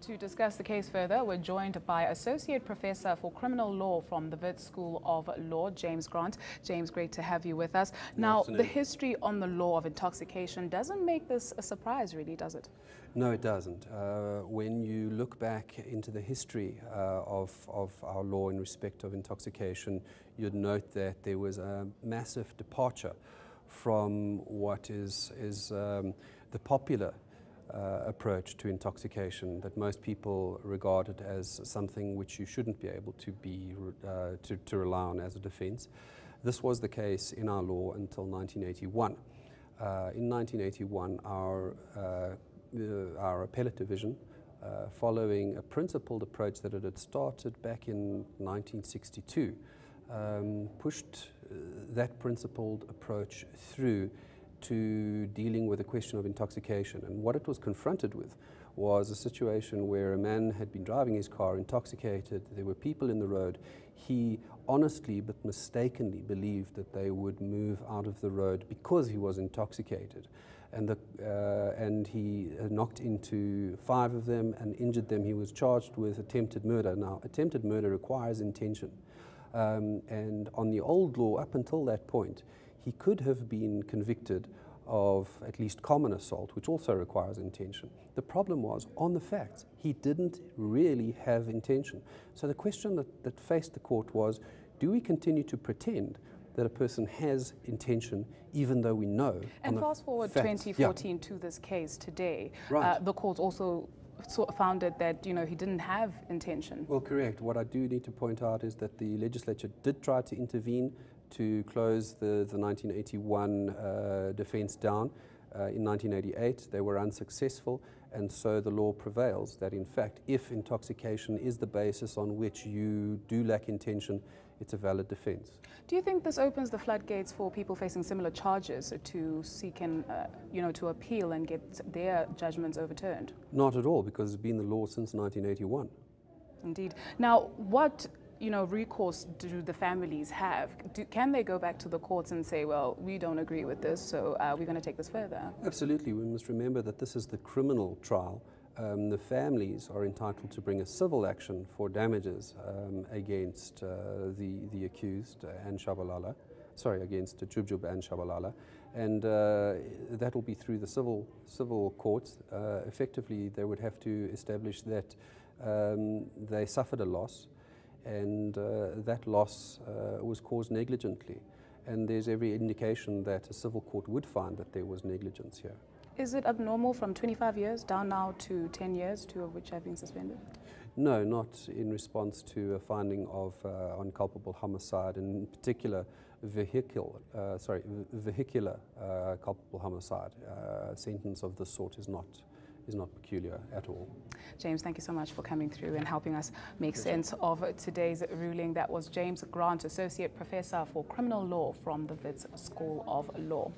To discuss the case further, we're joined by Associate Professor for Criminal Law from the Wits School of Law, James Grant. James, great to have you with us. Now, the history on the law of intoxication doesn't make this a surprise, really, does it? No, it doesn't. When you look back into the history of our law in respect of intoxication, you'd note that there was a massive departure from what is the popular approach to intoxication that most people regard it as something which you shouldn't be able to to rely on as a defense. This was the case in our law until 1981. In 1981, our appellate division, following a principled approach that it had started back in 1962, pushed that principled approach through to dealing with the question of intoxication. And what it was confronted with was a situation where a man had been driving his car intoxicated, there were people in the road. He honestly but mistakenly believed that they would move out of the road because he was intoxicated. And he knocked into 5 of them and injured them. He was charged with attempted murder. Now, attempted murder requires intention. And on the old law, up until that point, he could have been convicted of at least common assault, which also requires intention. The problem was, on the facts, he didn't really have intention. So the question that faced the court was, do we continue to pretend that a person has intention even though we know? And fast forward 2014 to this case today, right. The court also found that, he didn't have intention. Well, correct. What I do need to point out is that the legislature did try to intervene to close the 1981 defense down. In 1988, they were unsuccessful, and so the law prevails that, in fact, if intoxication is the basis on which you do lack intention, it's a valid defense. Do you think this opens the floodgates for people facing similar charges to seek and, to appeal and get their judgments overturned? Not at all, because it's been the law since 1981. Indeed. Now, what recourse do the families have? Can they go back to the courts and say, well, we don't agree with this, so we're going to take this further? Absolutely. We must remember that this is the criminal trial. The families are entitled to bring a civil action for damages against the accused and Tshabalala, against Jub Jub and Tshabalala, and that will be through the civil courts. Effectively, they would have to establish that they suffered a loss, and that loss was caused negligently. And there's every indication that a civil court would find that there was negligence here. Is it abnormal from 25 years down now to 10 years, 2 of which have been suspended? No, not in response to a finding of unculpable homicide, and in particular vehicular culpable homicide. A sentence of this sort is not peculiar at all. James, thank you so much for coming through and helping us make sense of today's ruling. That was James Grant, Associate Professor for Criminal Law from the Wits School of Law.